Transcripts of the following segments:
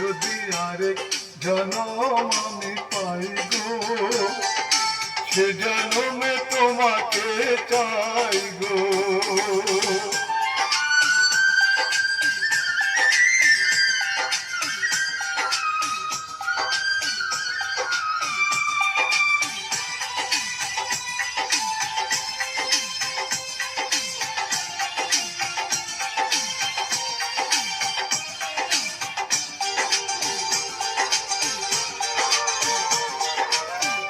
যদি আরেক জনম আমি পাই গো, সে জনমে তোমাকে চাই গো।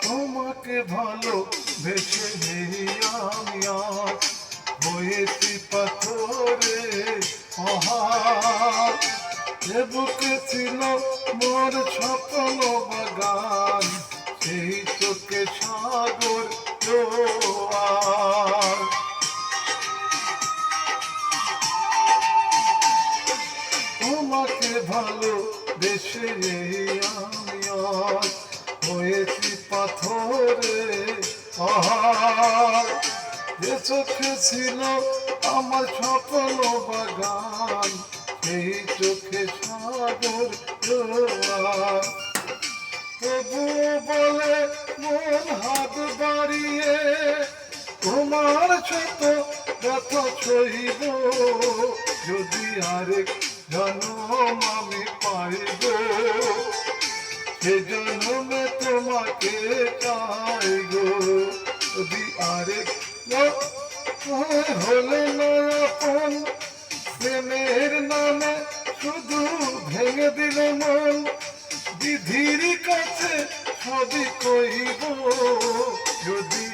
তোমাকে ভালো বেশে আমি আজ হয়েছি পাথরে পাহাড়, এ বুকে ছিল মোর স্বপ্ন বাগান, সেই চোখে সাগর জোয়ার। তোমাকে ভালো বেশে আমি আজ হয়েছি পাথরে পাহাড়, যে চোখে ছিল আমার স্বপ্ন বাগান, সেই চোখে সাগর জোয়ার। তবু বলে মন হাত বাড়িয়ে তোমার ছোট ব্যথা সইব, যদি আরেক জনম আমি পাইব, সে জন্মে তোমাকে চাই গো। যদি আরেক হলে না আপন, প্রেমের নামে শুধু ভেঙে দিল মন, বিধির কাছে সবই কইব, যদি